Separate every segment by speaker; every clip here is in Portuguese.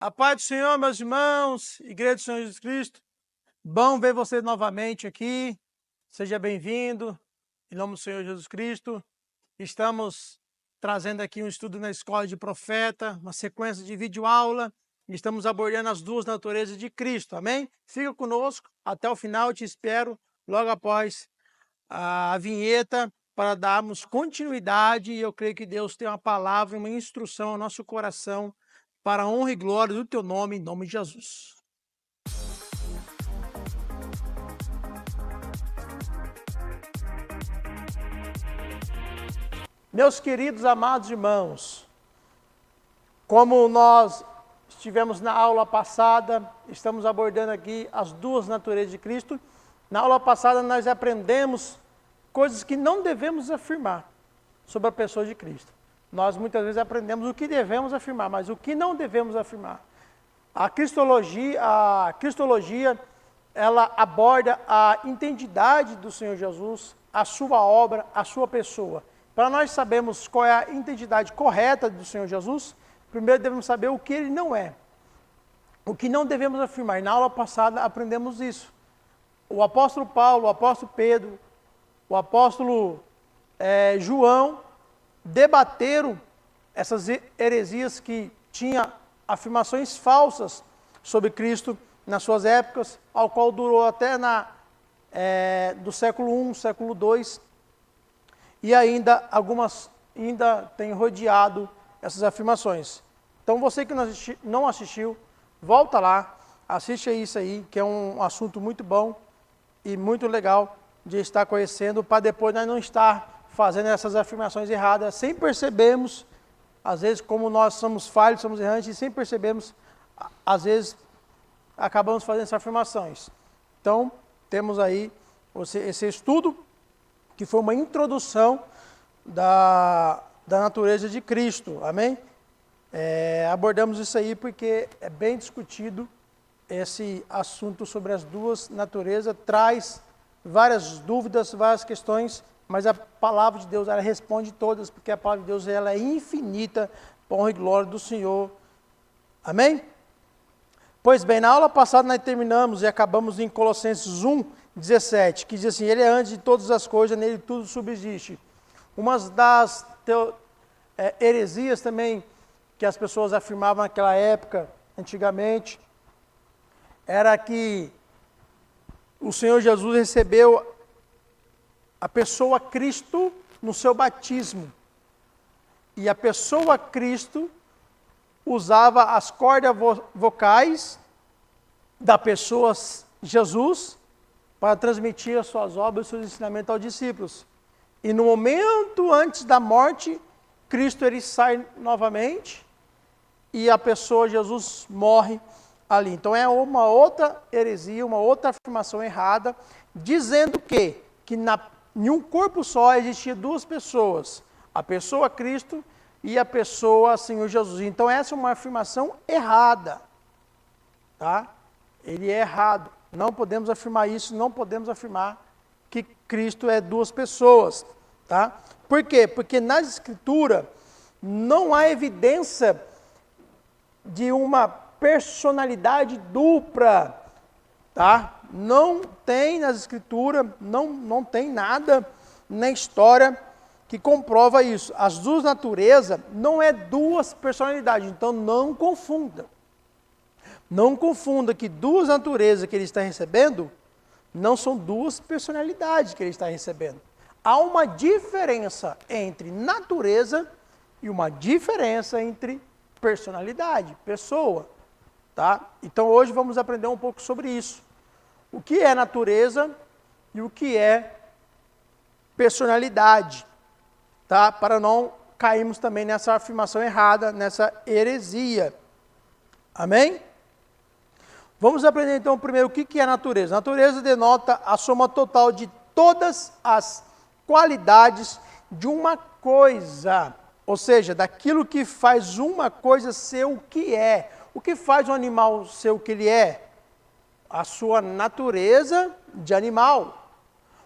Speaker 1: A paz do Senhor, meus irmãos, Igreja do Senhor Jesus Cristo. Bom ver você novamente aqui. Seja bem-vindo, em nome do Senhor Jesus Cristo. Estamos trazendo aqui um estudo na Escola de Profeta, uma sequência de videoaula. Estamos abordando as duas naturezas de Cristo, amém? Fica conosco até o final, eu te espero logo após a vinheta para darmos continuidade. E eu creio que Deus tem uma palavra, uma instrução ao nosso coração para a honra e glória do teu nome, em nome de Jesus. Meus queridos, amados irmãos, como nós estivemos na aula passada, estamos abordando aqui as duas naturezas de Cristo. Na aula passada nós aprendemos coisas que não devemos afirmar sobre a pessoa de Cristo. Nós muitas vezes aprendemos o que devemos afirmar, mas o que não devemos afirmar. A cristologia, ela aborda a identidade do Senhor Jesus, a sua obra, a sua pessoa. Para nós sabermos qual é a identidade correta do Senhor Jesus, primeiro devemos saber o que ele não é. O que não devemos afirmar. E na aula passada aprendemos isso. O apóstolo Paulo, o apóstolo Pedro, o apóstolo João debateram essas heresias que tinham afirmações falsas sobre Cristo nas suas épocas, ao qual durou até do século I, século II, e algumas têm rodeado essas afirmações. Então você que não assistiu, volta lá, assiste isso aí, que é um assunto muito bom e muito legal de estar conhecendo, para depois nós não estar fazendo essas afirmações erradas, sem percebermos, às vezes como nós somos falhos, somos errantes, e sem percebermos, às vezes acabamos fazendo essas afirmações. Então, temos aí esse estudo, que foi uma introdução da natureza de Cristo, amém? Abordamos isso aí porque é bem discutido esse assunto sobre as duas naturezas, traz várias dúvidas, várias questões, mas a palavra de Deus, ela responde todas, porque a palavra de Deus, ela é infinita, para honra e glória do Senhor. Amém? Pois bem, na aula passada nós terminamos e acabamos em Colossenses 1:17, que diz assim: Ele é antes de todas as coisas, nele tudo subsiste. Uma das heresias também que as pessoas afirmavam naquela época, antigamente, era que o Senhor Jesus recebeu a pessoa Cristo no seu batismo. E a pessoa Cristo usava as cordas vocais da pessoa Jesus para transmitir as suas obras e seus ensinamentos aos discípulos. E no momento antes da morte, Cristo ele sai novamente e a pessoa Jesus morre ali. Então é uma outra heresia, uma outra afirmação errada, dizendo que em um corpo só existia duas pessoas, a pessoa Cristo e a pessoa Senhor Jesus. Então essa é uma afirmação errada, tá? Ele é errado. Não podemos afirmar isso, não podemos afirmar que Cristo é duas pessoas, tá? Por quê? Porque na Escritura não há evidência de uma personalidade dupla, tá? Não tem nas Escrituras, não tem nada na história que comprova isso. As duas naturezas não é duas personalidades, então não confunda. Não confunda que duas naturezas que ele está recebendo não são duas personalidades que ele está recebendo. Há uma diferença entre natureza e uma diferença entre personalidade, pessoa, tá? Então hoje vamos aprender um pouco sobre isso. O que é natureza e o que é personalidade, tá? Para não cairmos também nessa afirmação errada, nessa heresia. Amém? Vamos aprender então primeiro o que é natureza. Natureza denota a soma total de todas as qualidades de uma coisa, ou seja, daquilo que faz uma coisa ser o que é. O que faz um animal ser o que ele é? A sua natureza de animal.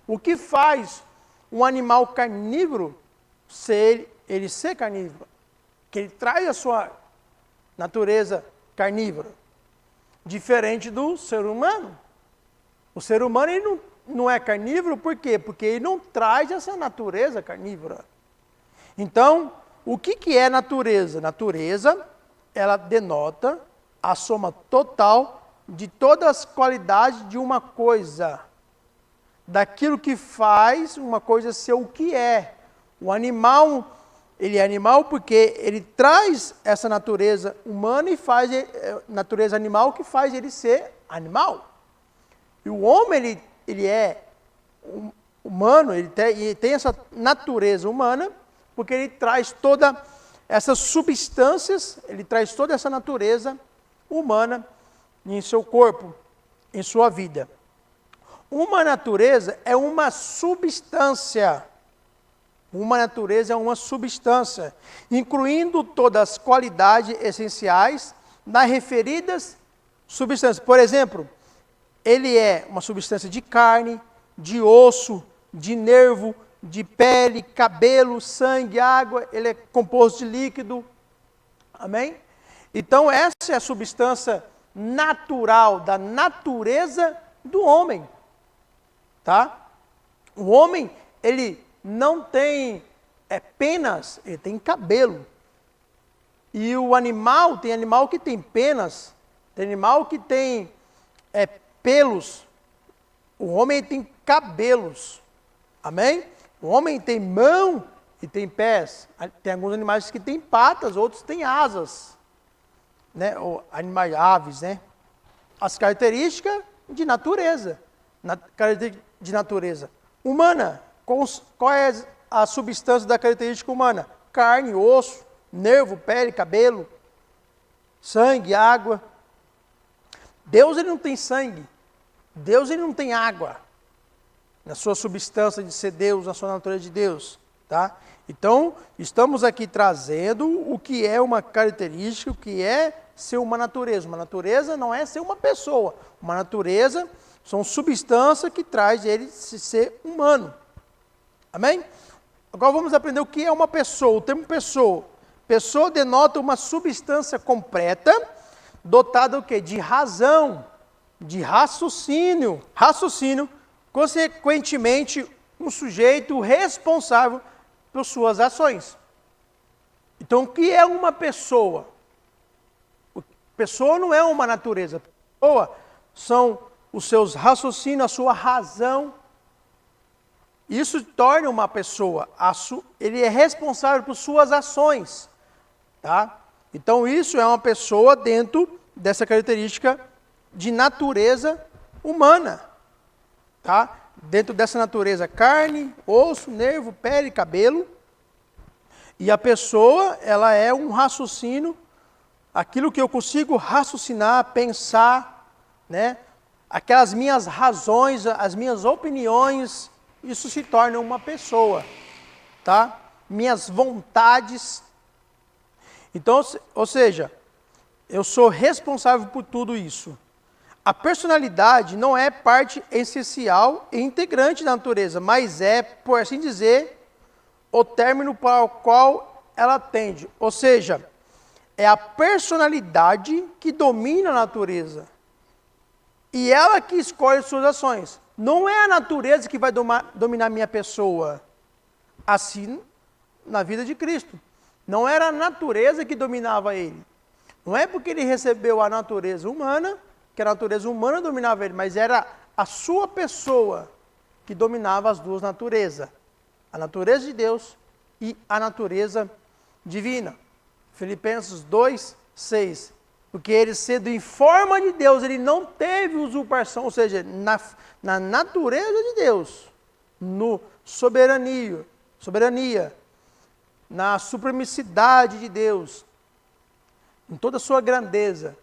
Speaker 1: O que faz um animal carnívoro ser carnívoro? Que ele traz a sua natureza carnívora. Diferente do ser humano. O ser humano ele não é carnívoro, por quê? Porque ele não traz essa natureza carnívora. Então, o que é natureza? Natureza, ela denota a soma total de todas as qualidades de uma coisa. Daquilo que faz uma coisa ser o que é. O animal, ele é animal porque ele traz essa natureza humana e faz natureza animal que faz ele ser animal. E o homem, ele é humano, ele tem essa natureza humana porque ele traz todas essas substâncias, ele traz toda essa natureza humana em seu corpo, em sua vida. Uma natureza é uma substância. Uma natureza é uma substância, incluindo todas as qualidades essenciais nas referidas substâncias. Por exemplo, ele é uma substância de carne, de osso, de nervo, de pele, cabelo, sangue, água, ele é composto de líquido. Amém? Então, essa é a substância natural, da natureza do homem. Tá? O homem, ele não tem penas, ele tem cabelo. E o animal, tem animal que tem penas, tem animal que tem pelos. O homem tem cabelos. Amém? O homem tem mão e tem pés. Tem alguns animais que têm patas, outros têm asas. Né? Ou animais, aves, né? As características de natureza. De natureza humana. Qual é a substância da característica humana? Carne, osso, nervo, pele, cabelo, sangue, água. Deus ele não tem sangue. Deus ele não tem água. Na sua substância de ser Deus, na sua natureza de Deus. Tá? Então, estamos aqui trazendo o que é uma característica, o que é ser uma natureza. Uma natureza não é ser uma pessoa. Uma natureza são substâncias que traz ele ser humano. Amém? Agora vamos aprender o que é uma pessoa. O termo pessoa. Pessoa denota uma substância completa, dotada o quê? De razão, de raciocínio. Raciocínio, consequentemente, um sujeito responsável por suas ações. Então, o que é uma pessoa? Pessoa não é uma natureza. Pessoa são os seus raciocínios, a sua razão. Isso torna uma pessoa. Ele é responsável por suas ações. Tá? Então, isso é uma pessoa dentro dessa característica de natureza humana. Tá? Dentro dessa natureza, carne, osso, nervo, pele, cabelo. E a pessoa, ela é um raciocínio, aquilo que eu consigo raciocinar, pensar, né? Aquelas minhas razões, as minhas opiniões, isso se torna uma pessoa, tá? Minhas vontades. Então, ou seja, eu sou responsável por tudo isso. A personalidade não é parte essencial e integrante da natureza, mas é, por assim dizer, o término para o qual ela tende. Ou seja, é a personalidade que domina a natureza. E ela que escolhe suas ações. Não é a natureza que vai dominar minha pessoa. Assim, na vida de Cristo. Não era a natureza que dominava ele. Não é porque ele recebeu a natureza humana, que a natureza humana dominava ele, mas era a sua pessoa que dominava as duas naturezas. A natureza de Deus e a natureza divina. Filipenses 2, 6. Porque ele, sendo em forma de Deus, ele não teve usurpação, ou seja, na natureza de Deus, no soberania, na supremacidade de Deus, em toda a sua grandeza,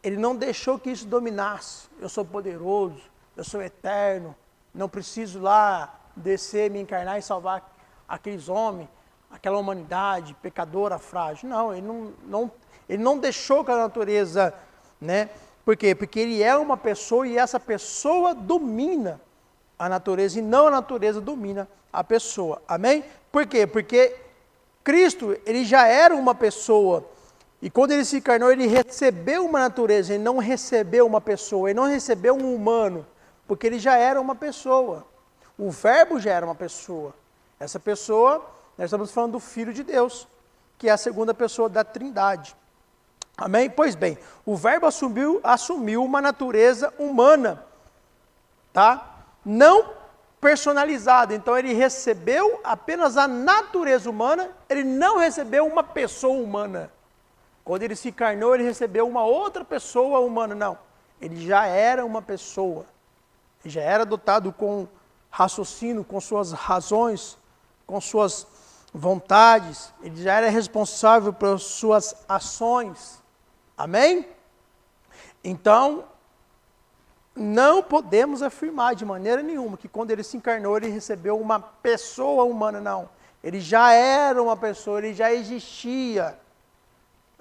Speaker 1: ele não deixou que isso dominasse. Eu sou poderoso, eu sou eterno, não preciso lá descer, me encarnar e salvar aqueles homens, aquela humanidade pecadora, frágil. Não, ele não deixou que a natureza, né? Por quê? Porque ele é uma pessoa e essa pessoa domina a natureza e não a natureza domina a pessoa. Amém? Por quê? Porque Cristo, ele já era uma pessoa E quando ele se encarnou, ele recebeu uma natureza, ele não recebeu uma pessoa, ele não recebeu um humano, porque ele já era uma pessoa. O Verbo já era uma pessoa. Essa pessoa, nós estamos falando do Filho de Deus, que é a segunda pessoa da Trindade. Amém? Pois bem, o Verbo assumiu uma natureza humana, tá? Não personalizada. Então ele recebeu apenas a natureza humana, ele não recebeu uma pessoa humana. Quando ele se encarnou, ele recebeu uma outra pessoa humana. Não, ele já era uma pessoa. Ele já era dotado com raciocínio, com suas razões, com suas vontades. Ele já era responsável pelas suas ações. Amém? Então, não podemos afirmar de maneira nenhuma que quando ele se encarnou, ele recebeu uma pessoa humana. Não. Ele já era uma pessoa, ele já existia.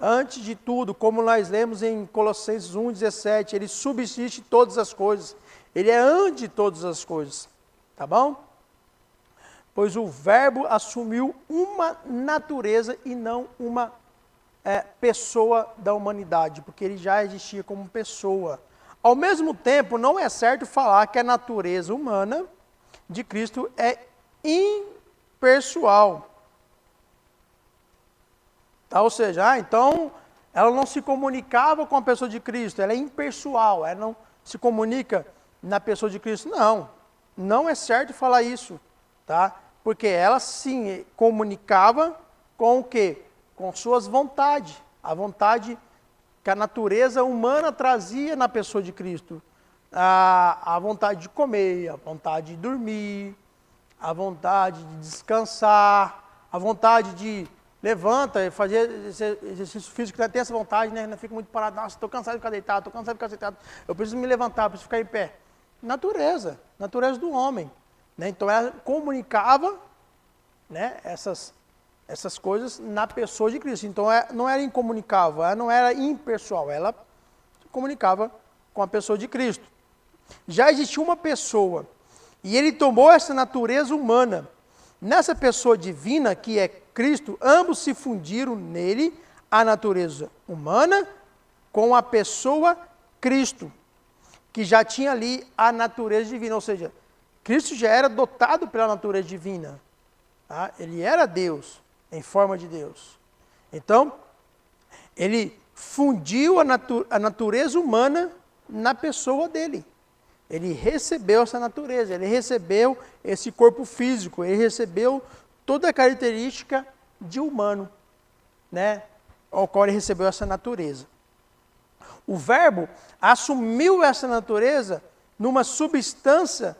Speaker 1: Antes de tudo, como nós lemos em Colossenses 1,17, ele subsiste todas as coisas. Ele é antes de todas as coisas. Tá bom? Pois o Verbo assumiu uma natureza e não uma pessoa da humanidade, porque ele já existia como pessoa. Ao mesmo tempo, não é certo falar que a natureza humana de Cristo é impessoal. Tá? Ou seja, então ela não se comunicava com a pessoa de Cristo, ela é impessoal, ela não se comunica na pessoa de Cristo. Não, não é certo falar isso, tá? Porque ela sim comunicava com o quê? Com suas vontades, a vontade que a natureza humana trazia na pessoa de Cristo. A vontade de comer, a vontade de dormir, a vontade de descansar, a vontade de levanta, fazer exercício físico, tem essa vontade, né? Não fica muito parado, nossa, estou cansado de ficar deitado, estou cansado de ficar sentado, eu preciso me levantar, preciso ficar em pé. Natureza do homem. Né? Então ela comunicava, né, essas coisas na pessoa de Cristo. Então não era incomunicável, ela não era impessoal, ela se comunicava com a pessoa de Cristo. Já existia uma pessoa, e ele tomou essa natureza humana. Nessa pessoa divina, que é Cristo, ambos se fundiram nele, a natureza humana com a pessoa Cristo, que já tinha ali a natureza divina, ou seja, Cristo já era dotado pela natureza divina. Tá? Ele era Deus, em forma de Deus. Então, ele fundiu a natureza humana na pessoa dele. Ele recebeu essa natureza, ele recebeu esse corpo físico, ele recebeu toda a característica de humano, né? Ao qual ele recebeu essa natureza. O Verbo assumiu essa natureza numa substância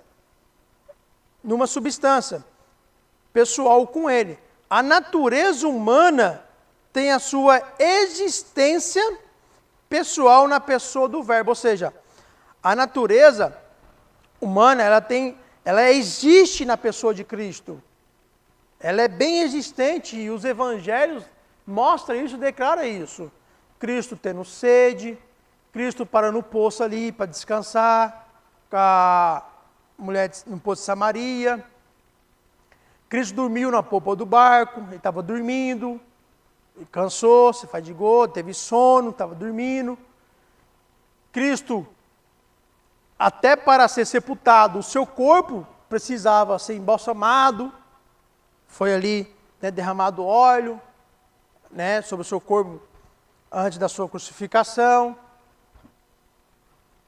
Speaker 1: pessoal com ele. A natureza humana tem a sua existência pessoal na pessoa do Verbo, ou seja, a natureza humana, ela existe na pessoa de Cristo. Ela é bem existente e os evangelhos mostram isso, declaram isso. Cristo tendo sede, Cristo parando no poço ali para descansar, com a mulher no poço de Samaria. Cristo dormiu na popa do barco, ele estava dormindo, ele cansou, se fadigou, teve sono, estava dormindo. Cristo, até para ser sepultado, o seu corpo precisava ser embalsamado, foi ali, né, derramado óleo, né, sobre o seu corpo antes da sua crucificação.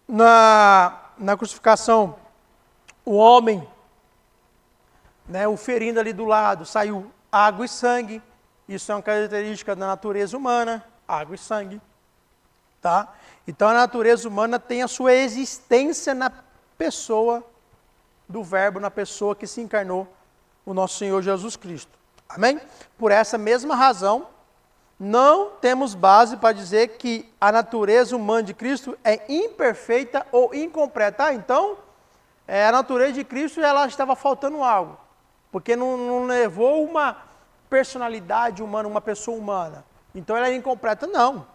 Speaker 1: Na crucificação, o homem, né, o ferindo ali do lado, saiu água e sangue. Isso é uma característica da natureza humana, água e sangue. Tá? Então a natureza humana tem a sua existência na pessoa do Verbo, na pessoa que se encarnou, o nosso Senhor Jesus Cristo. Amém? Por essa mesma razão, não temos base para dizer que a natureza humana de Cristo é imperfeita ou incompleta. Então, a natureza de Cristo ela estava faltando algo, porque não levou uma personalidade humana, uma pessoa humana. Então ela é incompleta. Não.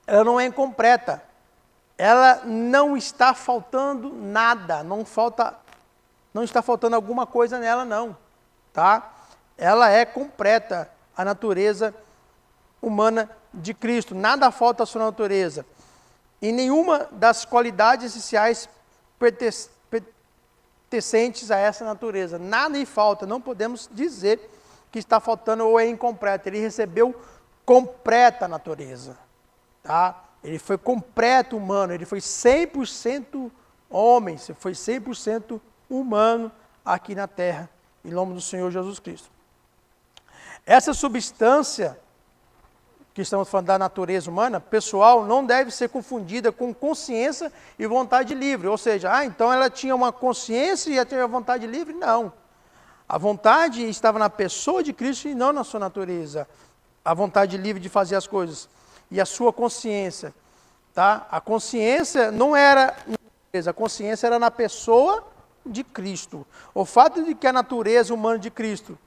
Speaker 1: Ela não é incompleta. Ela não está faltando nada, não está faltando alguma coisa nela não, tá? Ela é completa, a natureza humana de Cristo. Nada falta à sua natureza. E nenhuma das qualidades essenciais pertencentes a essa natureza. Nada lhe falta. Não podemos dizer que está faltando ou é incompleto. Ele recebeu completa natureza. Tá? Ele foi completo humano. Ele foi 100% homem. Ele foi 100% humano aqui na terra. Em nome do Senhor Jesus Cristo. Essa substância que estamos falando da natureza humana, pessoal, não deve ser confundida com consciência e vontade livre. Ou seja, então ela tinha uma consciência e tinha vontade livre? Não. A vontade estava na pessoa de Cristo e não na sua natureza. A vontade livre de fazer as coisas. E a sua consciência. Tá? A consciência não era na natureza, a consciência era na pessoa de Cristo. O fato de que a natureza humana de Cristo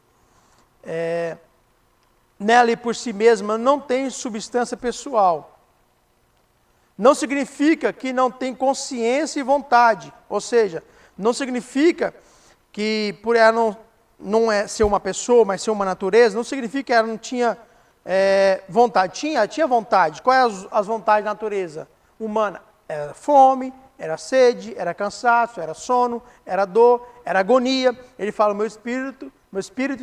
Speaker 1: nela e por si mesma não tem substância pessoal. Não significa que não tem consciência e vontade. Ou seja, não significa que por ela não é ser uma pessoa, mas ser uma natureza, não significa que ela não tinha vontade. Tinha vontade. Quais as vontades da natureza humana? Era fome, era sede, era cansaço, era sono, era dor, era agonia. Ele fala, meu espírito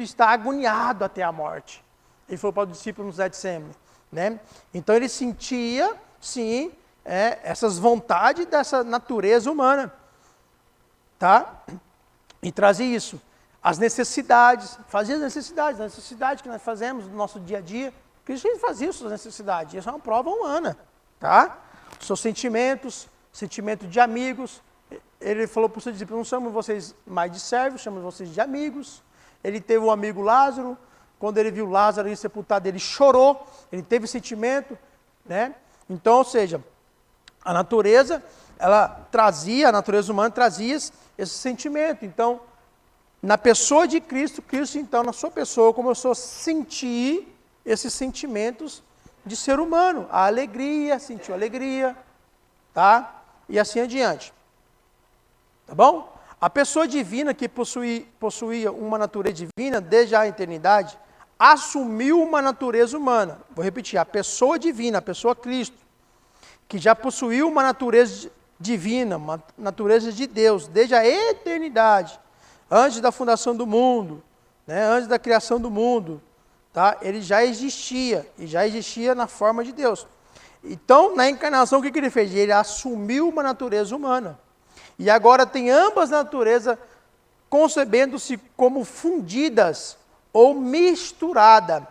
Speaker 1: está agoniado até a morte. Ele falou para o discípulo no Getsemane, né? Então ele sentia, sim, essas vontades dessa natureza humana, tá? E trazia isso, as necessidades, fazia as necessidades que nós fazemos no nosso dia a dia. Cristo fazia suas necessidades, isso é uma prova humana, tá? Os seus sentimentos, sentimento de amigos. Ele falou para os seus discípulos, não chamamos vocês mais de servos, chamamos vocês de amigos. Ele teve um amigo Lázaro. Quando ele viu Lázaro sepultado, ele chorou, ele teve sentimento, né? Então, ou seja, a natureza humana trazia esse sentimento. Então, na pessoa de Cristo, então, na sua pessoa, começou a sentir esses sentimentos de ser humano. A alegria, sentiu alegria, tá? E assim adiante. Tá bom? A pessoa divina que possuía uma natureza divina desde a eternidade, assumiu uma natureza humana. Vou repetir, a pessoa divina, a pessoa Cristo, que já possuiu uma natureza divina, uma natureza de Deus, desde a eternidade, antes da fundação do mundo, né, antes da criação do mundo, tá? Ele já existia, e já existia na forma de Deus. Então, na encarnação, o que ele fez? Ele assumiu uma natureza humana. E agora tem ambas naturezas concebendo-se como fundidas, ou misturada,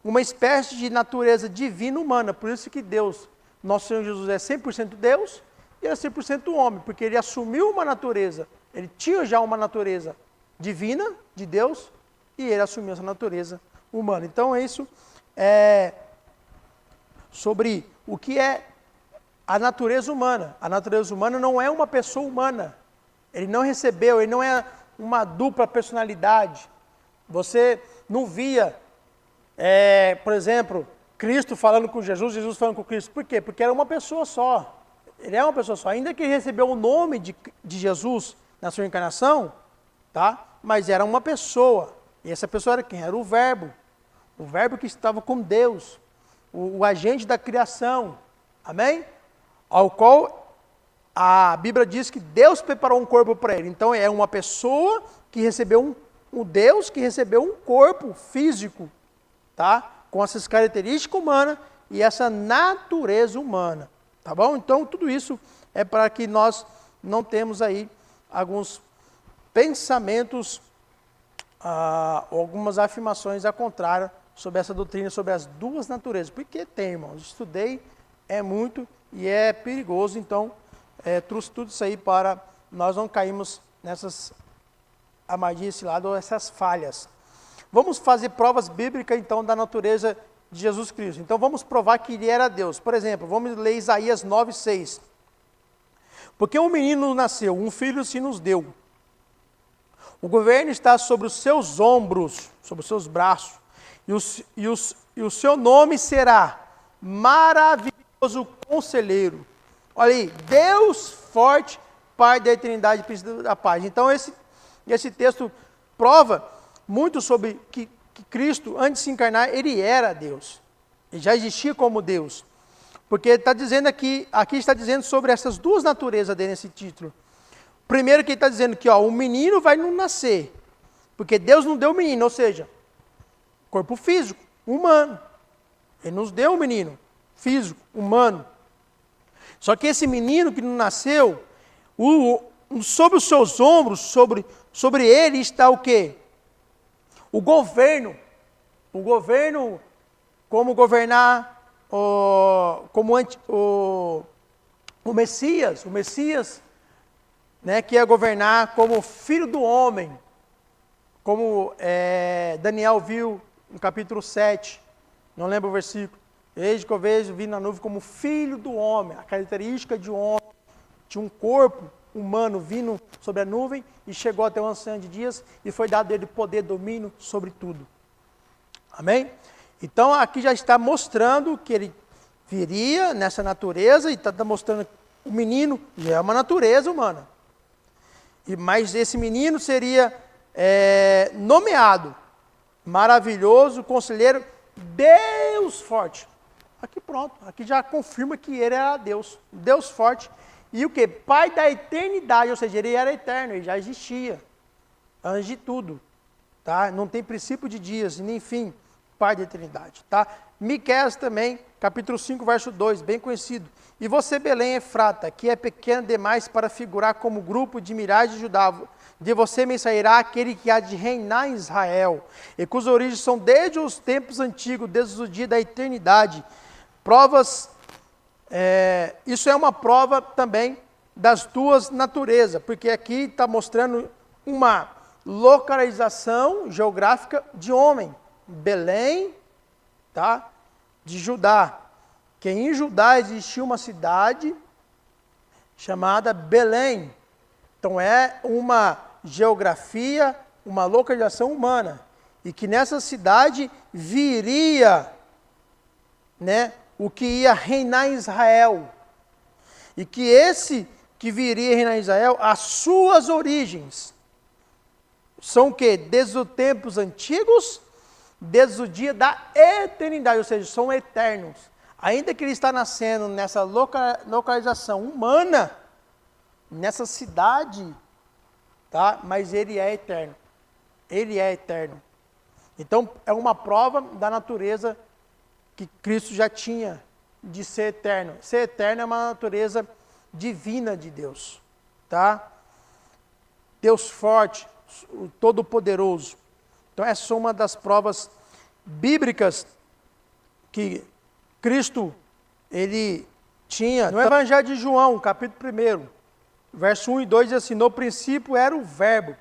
Speaker 1: uma espécie de natureza divina humana. Por isso que Deus, nosso Senhor Jesus, é 100% Deus e é 100% homem, porque ele assumiu uma natureza, ele tinha já uma natureza divina, de Deus, e ele assumiu essa natureza humana. Então, isso é sobre o que é a natureza humana. A natureza humana não é uma pessoa humana. Ele não recebeu, ele não é uma dupla personalidade. Você não via, por exemplo, Cristo falando com Jesus, Jesus falando com Cristo. Por quê? Porque era uma pessoa só. Ele é uma pessoa só. Ainda que ele recebeu o nome de Jesus na sua encarnação, tá? Mas era uma pessoa. E essa pessoa era quem? Era o Verbo. O Verbo que estava com Deus. O agente da criação. Amém? Ao qual a Bíblia diz que Deus preparou um corpo para ele. Então é uma pessoa que recebeu um Deus que recebeu um corpo físico, tá? Com essas características humanas e essa natureza humana, tá bom? Então, tudo isso é para que nós não temos aí alguns pensamentos, algumas afirmações a contrário sobre essa doutrina, sobre as duas naturezas. Porque tem, irmãos, estudei, é muito e é perigoso, então, trouxe tudo isso aí para nós não cairmos nessas armadilhas desse lado ou essas falhas. Vamos fazer provas bíblicas, então, da natureza de Jesus Cristo. Então, vamos provar que ele era Deus. Por exemplo, vamos ler Isaías 9:6. Porque um menino nasceu, um filho se nos deu. O governo está sobre os seus ombros, sobre os seus braços. E o seu nome será Maravilhoso Conselheiro. Olha aí, Deus forte, Pai da eternidade, Príncipe da paz. Então, esse texto prova muito sobre que Cristo, antes de se encarnar, ele era Deus. Ele já existia como Deus. Porque está dizendo aqui está dizendo sobre essas duas naturezas dele nesse título. Primeiro que ele está dizendo que o menino vai não nascer. Porque Deus não deu o menino, ou seja, corpo físico, humano. Ele nos deu um menino físico, humano. Só que esse menino que não nasceu, sobre os seus ombros, sobre ele está o quê? O governo. O governo, como governar o Messias. O Messias, né, que ia governar como filho do homem. Como Daniel viu no capítulo 7. Não lembro o versículo. Eis que eu vejo vir na nuvem como filho do homem. A característica de um homem. Tinha um corpo humano vindo sobre a nuvem e chegou até o ancião de dias e foi dado a ele poder, domínio sobre tudo. Amém? Então aqui já está mostrando que ele viria nessa natureza e está mostrando que o menino já é uma natureza humana. Mas esse menino seria nomeado maravilhoso, conselheiro, Deus forte. Aqui pronto, aqui já confirma que ele era Deus, Deus forte. E o que? Pai da eternidade, ou seja, ele era eterno, ele já existia, antes de tudo. Tá? Não tem princípio de dias, nem fim, Pai da eternidade. Tá? Miqueias também, capítulo 5, verso 2, bem conhecido. E você, Belém Efrata, que é pequena demais para figurar como grupo de milhares de Judá, de você me sairá aquele que há de reinar em Israel, e cujas origens são desde os tempos antigos, desde o dia da eternidade. Provas, isso é uma prova também das duas naturezas, porque aqui está mostrando uma localização geográfica de homem. Belém, tá? De Judá. Que em Judá existia uma cidade chamada Belém. Então é uma geografia, uma localização humana. E que nessa cidade viria, né, o que ia reinar em Israel. E que esse que viria reinar em Israel, as suas origens são o quê? Desde os tempos antigos, desde o dia da eternidade, ou seja, são eternos. Ainda que ele está nascendo nessa localização humana, nessa cidade, tá? Mas ele é eterno. Ele é eterno. Então, é uma prova da natureza que Cristo já tinha de ser eterno. Ser eterno é uma natureza divina de Deus, tá? Deus forte, o Todo-Poderoso. Então, essa é uma das provas bíblicas que Cristo, ele tinha. No Evangelho de João, capítulo 1, verso 1 e 2, diz assim: no princípio era o Verbo,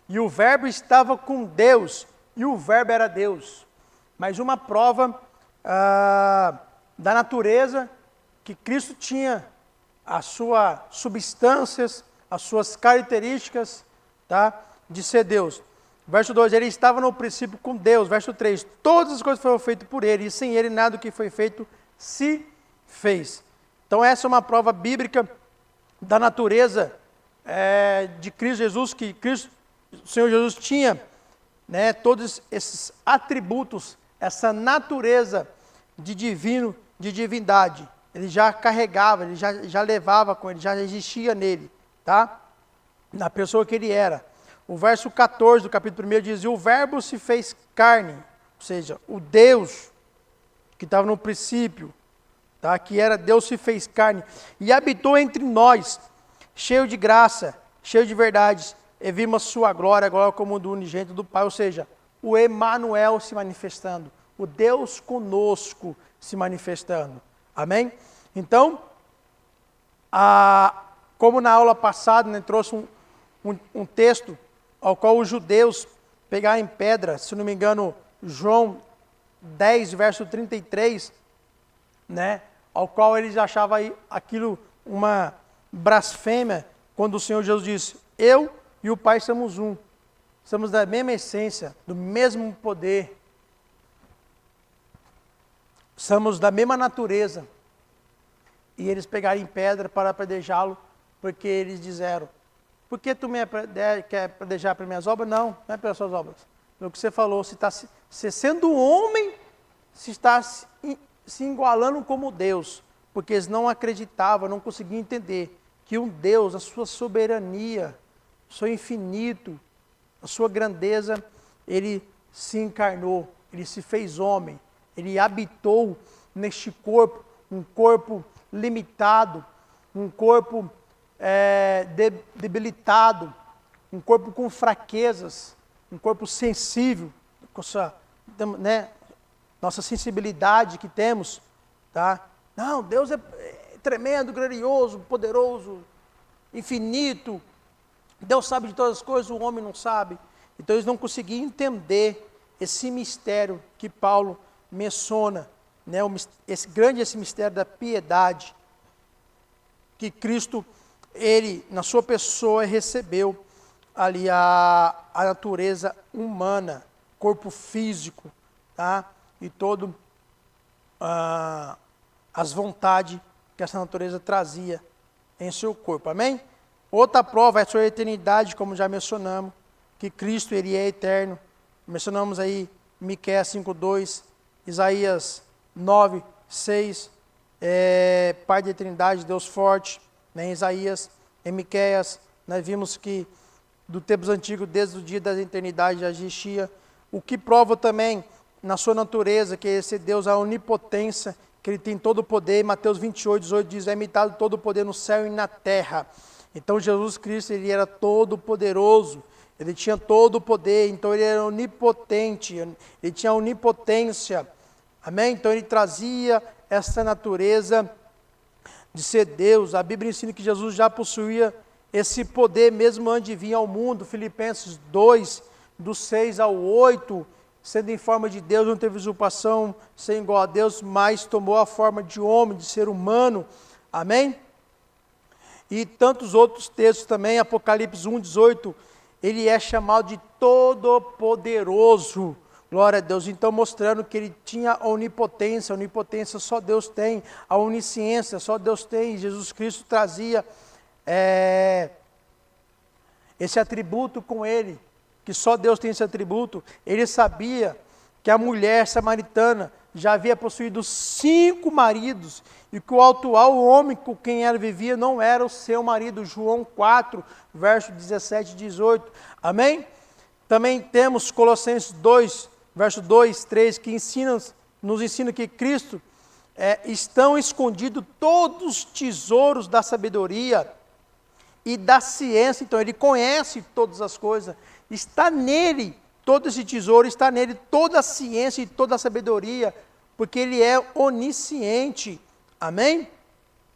Speaker 1: e o Verbo estava com Deus, e o Verbo era Deus. Mas uma prova da natureza que Cristo tinha, as suas substâncias, as suas características, tá, de ser Deus. Verso 2, ele estava no princípio com Deus. Verso 3, todas as coisas foram feitas por ele, e sem ele nada do que foi feito se fez. Então essa é uma prova bíblica da natureza de Cristo Jesus, que Cristo, o Senhor Jesus tinha, né, todos esses atributos, essa natureza de divino, de divindade. Ele já carregava, ele já levava com ele, já existia nele, tá? Na pessoa que ele era. O verso 14 do capítulo 1 diz: e o Verbo se fez carne, ou seja, o Deus que estava no princípio, tá? Que era Deus se fez carne, e habitou entre nós, cheio de graça, cheio de verdades, e vimos sua glória, a glória como do unigênito do Pai, ou seja, o Emanuel se manifestando, o Deus conosco se manifestando. Amém? Então, como na aula passada, né, trouxe um texto ao qual os judeus pegaram em pedra, se não me engano, João 10, verso 33, né, ao qual eles achavam aquilo uma blasfêmia, quando o Senhor Jesus disse: eu e o Pai somos um, somos da mesma essência, do mesmo poder, somos da mesma natureza. E eles pegaram em pedra para apedrejá-lo, porque eles disseram: por que tu quer apedrejar para minhas obras? Não, não é pelas suas obras. Pelo que você falou, se sendo homem, se está se igualando como Deus, porque eles não acreditavam, não conseguiam entender que um Deus, a sua soberania, o seu infinito, a sua grandeza, ele se encarnou, ele se fez homem, ele habitou neste corpo, um corpo limitado, um corpo debilitado, um corpo com fraquezas, um corpo sensível, com nossa sensibilidade que temos, tá? Não, Deus é tremendo, glorioso, poderoso, infinito. Deus sabe de todas as coisas, o homem não sabe. Então eles não conseguiam entender esse mistério que Paulo menciona, né? Esse mistério da piedade que Cristo, ele, na sua pessoa, recebeu ali a natureza humana, corpo físico, tá? E todo as vontades que essa natureza trazia em seu corpo, amém? Outra prova é a sua eternidade, como já mencionamos, que Cristo, ele é eterno. Mencionamos aí Miqueias 5:2, Isaías 9:6, Pai da eternidade, Deus forte, né? Em Isaías, em Miqueias, nós vimos que do tempos antigos, desde o dia da eternidade já existia, o que prova também na sua natureza, que esse Deus, a onipotência, que ele tem todo o poder. Mateus 28:18 diz, é imitado todo o poder no céu e na terra. Então Jesus Cristo, ele era todo poderoso, ele tinha todo o poder, então ele era onipotente, ele tinha onipotência, amém? Então ele trazia essa natureza de ser Deus. A Bíblia ensina que Jesus já possuía esse poder mesmo antes de vir ao mundo. Filipenses 2, do 6 ao 8, sendo em forma de Deus, não teve usurpação, sem igual a Deus, mas tomou a forma de homem, de ser humano, amém? E tantos outros textos também, Apocalipse 1:18, ele é chamado de Todo-Poderoso, glória a Deus. Então mostrando que ele tinha a onipotência só Deus tem, a onisciência só Deus tem. Jesus Cristo trazia esse atributo com ele, que só Deus tem esse atributo. Ele sabia que a mulher samaritana já havia possuído 5 maridos, e que o atual homem com quem ela vivia não era o seu marido. João 4, verso 17 e 18. Amém? Também temos Colossenses 2, verso 2, 3, que nos ensina que Cristo estão escondidos todos os tesouros da sabedoria e da ciência. Então ele conhece todas as coisas, está nele todo esse tesouro, está nele toda a ciência e toda a sabedoria, porque ele é onisciente, amém?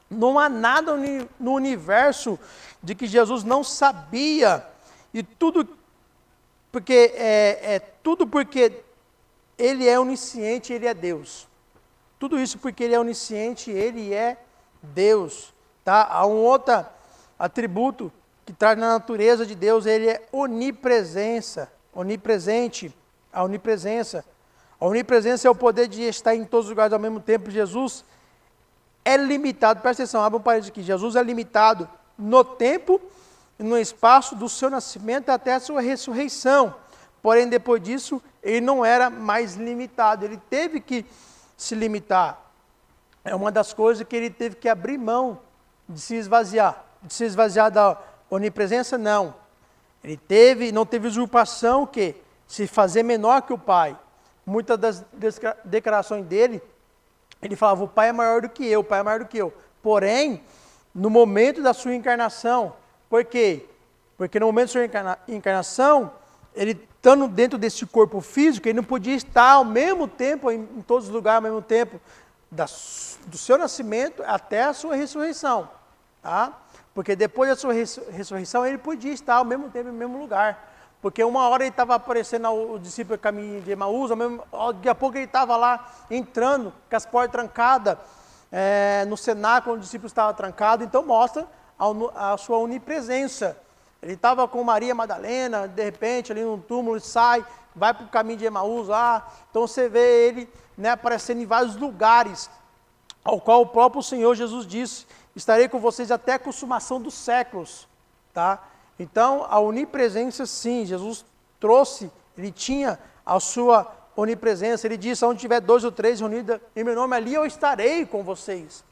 Speaker 1: Não há nada no universo de que Jesus não sabia, e tudo porque ele é onisciente, ele é Deus. Tudo isso porque ele é onisciente, ele é Deus, tá? Há um outro atributo que traz na natureza de Deus, ele é onipresença, onipresente, a onipresença. A onipresença é o poder de estar em todos os lugares ao mesmo tempo. Jesus é limitado, presta atenção, abre um parênteses aqui, Jesus é limitado no tempo e no espaço do seu nascimento até a sua ressurreição. Porém, depois disso, ele não era mais limitado, ele teve que se limitar. É uma das coisas que ele teve que abrir mão de se esvaziar. De se esvaziar da onipresença, não. Ele não teve usurpação, que se fazer menor que o Pai. Muitas das declarações dele, ele falava, o Pai é maior do que eu, o Pai é maior do que eu. Porém, no momento da sua encarnação, por quê? Porque no momento da sua encarnação, ele estando dentro desse corpo físico, ele não podia estar ao mesmo tempo, em todos os lugares ao mesmo tempo, do seu nascimento até a sua ressurreição. Tá? Porque depois da sua ressurreição, ele podia estar ao mesmo tempo no mesmo lugar. Porque uma hora ele estava aparecendo ao discípulo do caminho de Emaús, daqui a pouco ele estava lá entrando, com as portas trancadas, no cenáculo onde o discípulo estava trancado. Então mostra a sua onipresença. Ele estava com Maria Madalena, de repente ali no túmulo, ele sai, vai para o caminho de Emaús lá. Então você vê ele, né, aparecendo em vários lugares, ao qual o próprio Senhor Jesus disse, estarei com vocês até a consumação dos séculos, tá? Então, a onipresença, sim, Jesus trouxe, ele tinha a sua onipresença. Ele disse, onde tiver 2 ou 3 reunidos em meu nome, ali eu estarei com vocês.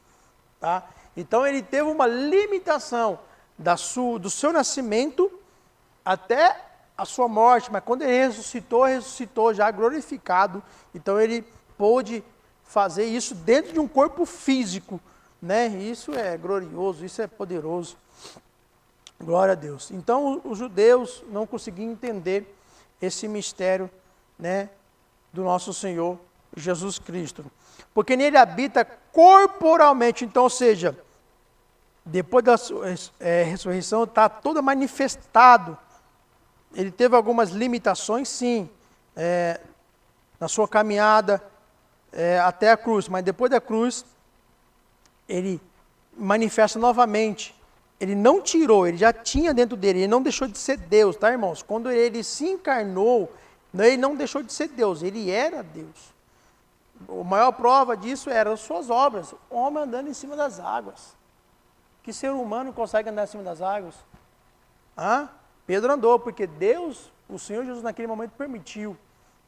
Speaker 1: Tá? Então ele teve uma limitação do seu nascimento até a sua morte, mas quando ele ressuscitou já glorificado, então ele pôde fazer isso dentro de um corpo físico, né? Isso é glorioso, isso é poderoso. Glória a Deus. Então os judeus não conseguiam entender esse mistério, né, do nosso Senhor Jesus Cristo. Porque nele habita corporalmente, então, ou seja, depois da ressurreição está todo manifestado. Ele teve algumas limitações, sim, na sua caminhada até a cruz, mas depois da cruz, ele manifesta novamente. Ele não tirou, ele já tinha dentro dele, ele não deixou de ser Deus, tá, irmãos? Quando ele se encarnou, ele não deixou de ser Deus, ele era Deus. A maior prova disso eram as suas obras, o homem andando em cima das águas. Que ser humano consegue andar em cima das águas? Pedro andou, porque Deus, o Senhor Jesus naquele momento permitiu.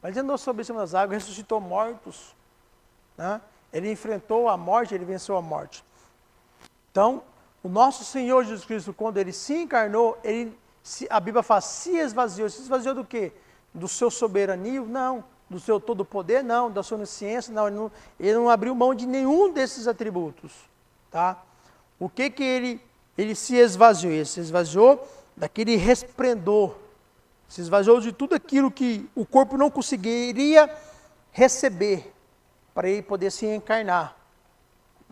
Speaker 1: Mas ele andou sobre cima das águas, ressuscitou mortos. Ele enfrentou a morte, ele venceu a morte. Então, o nosso Senhor Jesus Cristo, quando ele se encarnou, a Bíblia fala, se esvaziou. Se esvaziou do quê? Do seu soberania? Não. Do seu todo poder? Não. Da sua onisciência? Não. Ele não abriu mão de nenhum desses atributos. Tá? O que ele se esvaziou? Ele se esvaziou daquele resplendor. Se esvaziou de tudo aquilo que o corpo não conseguiria receber para ele poder se encarnar.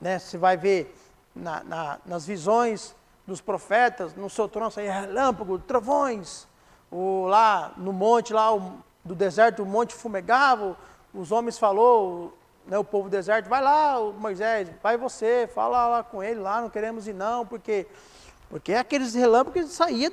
Speaker 1: Né? Você vai ver nas visões dos profetas, no seu trono saía relâmpago, trovões, lá no monte do deserto, o monte fumegava, os homens falou, né, o povo do deserto, vai lá, Moisés, vai você, fala lá com ele, lá não queremos ir não, porque aqueles relâmpagos saíam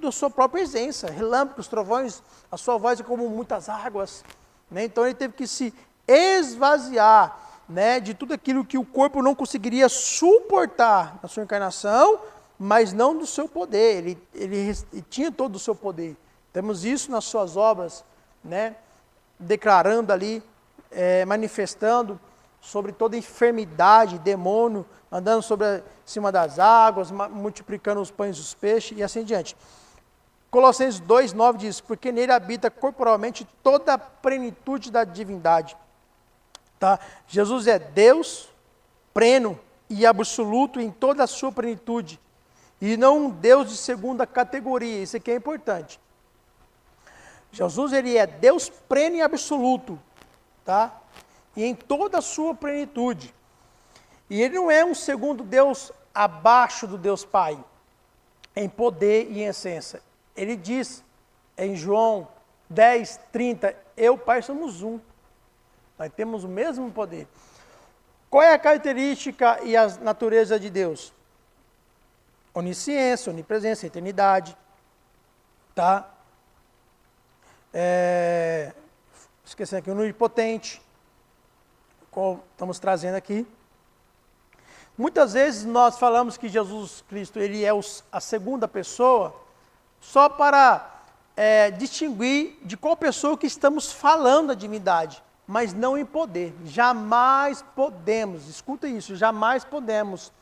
Speaker 1: da sua própria presença, relâmpagos, trovões, a sua voz é como muitas águas, né? Então ele teve que se esvaziar, né, de tudo aquilo que o corpo não conseguiria suportar na sua encarnação, mas não do seu poder, ele tinha todo o seu poder. Temos isso nas suas obras, né, declarando ali, manifestando sobre toda enfermidade, demônio, andando cima das águas, multiplicando os pães e os peixes e assim diante. Colossenses 2,9 diz, porque nele habita corporalmente toda a plenitude da divindade. Tá? Jesus é Deus pleno e absoluto em toda a sua plenitude. E não um Deus de segunda categoria, isso aqui é importante. Jesus, ele é Deus pleno e absoluto, tá? E em toda a sua plenitude. E ele não é um segundo Deus abaixo do Deus Pai, em poder e em essência. Ele diz em João 10:30, eu e o Pai somos um. Nós temos o mesmo poder. Qual é a característica e a natureza de Deus? Onisciência, onipresença, eternidade. Tá? Esquecendo aqui, onipotente. Qual estamos trazendo aqui. Muitas vezes nós falamos que Jesus Cristo ele é a segunda pessoa só para distinguir de qual pessoa que estamos falando a divindade, mas não em poder. Jamais podemos, escuta isso, jamais podemos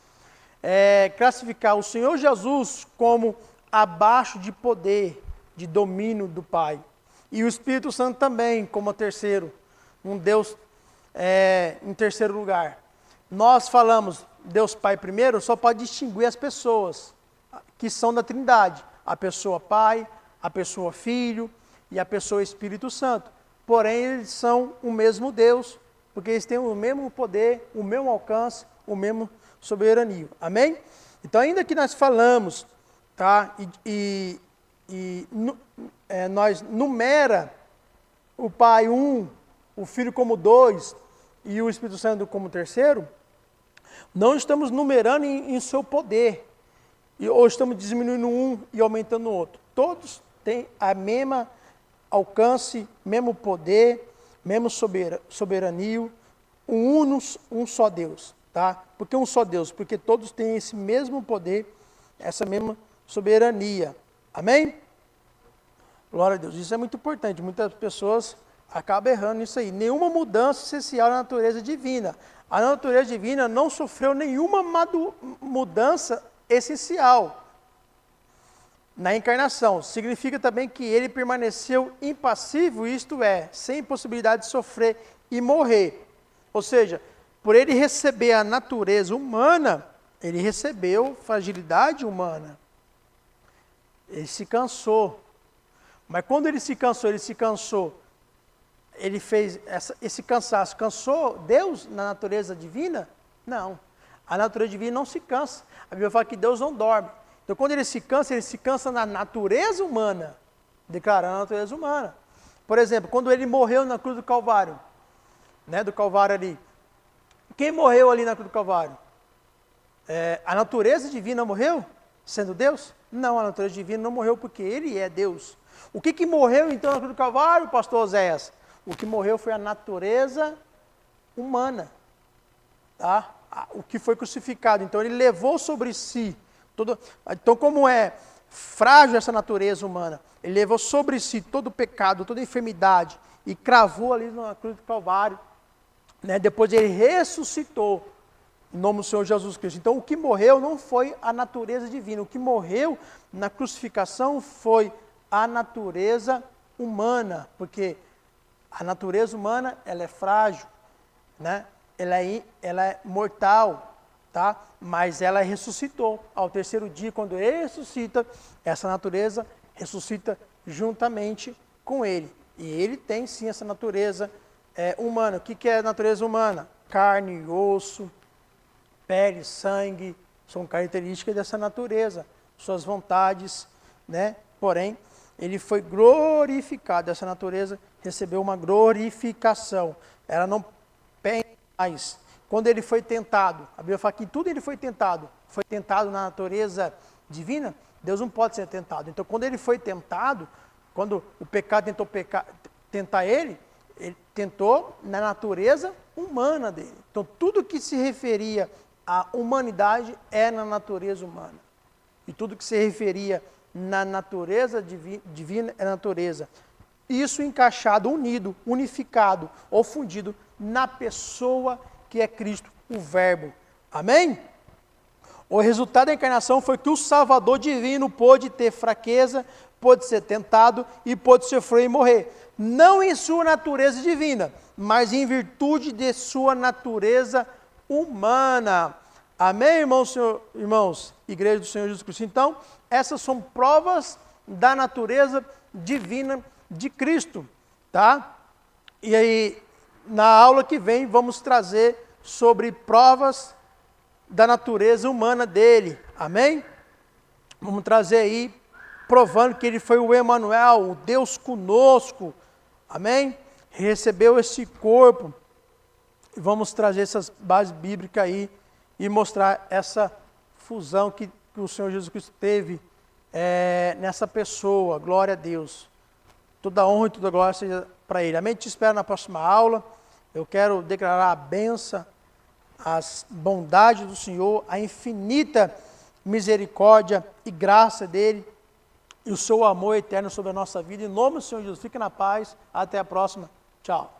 Speaker 1: classificar o Senhor Jesus como abaixo de poder, de domínio do Pai. E o Espírito Santo também como terceiro, um Deus em terceiro lugar. Nós falamos Deus Pai primeiro, só pode distinguir as pessoas que são da Trindade. A pessoa Pai, a pessoa Filho e a pessoa Espírito Santo. Porém, eles são o mesmo Deus, porque eles têm o mesmo poder, o mesmo alcance, o mesmo soberania. Amém? Então, ainda que nós falamos, tá? Nós numera o Pai um, o Filho como dois e o Espírito Santo como terceiro, não estamos numerando em seu poder, ou estamos diminuindo um e aumentando o outro. Todos têm a mesma alcance, mesmo poder, mesmo soberania, um só Deus, tá? Por que um só Deus? Porque todos têm esse mesmo poder, essa mesma soberania. Amém? Glória a Deus. Isso é muito importante. Muitas pessoas acaba errando nisso aí. Nenhuma mudança essencial na natureza divina. A natureza divina não sofreu nenhuma mudança essencial na encarnação. Significa também que ele permaneceu impassível, isto é, sem possibilidade de sofrer e morrer. Ou seja, por ele receber a natureza humana, ele recebeu fragilidade humana. Ele se cansou. Mas quando ele se cansou, ele fez esse cansaço. Cansou Deus na natureza divina? Não. A natureza divina não se cansa. A Bíblia fala que Deus não dorme. Então, quando ele se cansa na natureza humana, declarando a natureza humana. Por exemplo, quando ele morreu na cruz do Calvário, né, do Calvário ali. Quem morreu ali na cruz do Calvário? A natureza divina morreu, sendo Deus? Não, a natureza divina não morreu porque ele é Deus. O que morreu então na cruz do Calvário, pastor Oséias? O que morreu foi a natureza humana. Tá? O que foi crucificado. Então ele levou sobre si. Então, como é frágil essa natureza humana, ele levou sobre si todo o pecado, toda a enfermidade e cravou ali na cruz do Calvário. Né? Depois ele ressuscitou em nome do Senhor Jesus Cristo. Então, o que morreu não foi a natureza divina. O que morreu na crucificação foi a natureza humana, porque a natureza humana ela é frágil, né? Ela é mortal, tá? Mas ela ressuscitou. Ao terceiro dia, quando ele ressuscita, essa natureza ressuscita juntamente com ele. E ele tem sim essa natureza humana. O que é a natureza humana? Carne, osso, pele, sangue, são características dessa natureza, suas vontades, né? Porém, ele foi glorificado, essa natureza recebeu uma glorificação, ela não perde mais. Quando ele foi tentado, a Bíblia fala que tudo ele foi tentado na natureza divina, Deus não pode ser tentado. Então, quando ele foi tentado, quando o pecado tentou tentar ele tentou na natureza humana dele. Então, tudo que se referia à humanidade é na natureza humana. E tudo que se referia na natureza divina é natureza. Isso encaixado, unido, unificado ou fundido na pessoa que é Cristo, o Verbo. Amém? O resultado da encarnação foi que o Salvador divino pôde ter fraqueza, pôde ser tentado e pôde sofrer e morrer. Não em sua natureza divina, mas em virtude de sua natureza humana. Amém, irmãos? Igreja do Senhor Jesus Cristo. Então, essas são provas da natureza divina de Cristo, tá? E aí, na aula que vem, vamos trazer sobre provas da natureza humana dele. Amém? Vamos trazer aí, provando que ele foi o Emanuel, o Deus conosco. Amém? Recebeu esse corpo. E vamos trazer essas bases bíblicas aí e mostrar essa fusão que o Senhor Jesus Cristo teve nessa pessoa. Glória a Deus. Toda honra e toda glória seja para Ele. Amém? Te espero na próxima aula. Eu quero declarar a bênção, as bondades do Senhor, a infinita misericórdia e graça dEle e o seu amor eterno sobre a nossa vida. Em nome do Senhor Jesus, fique na paz. Até a próxima. Tchau.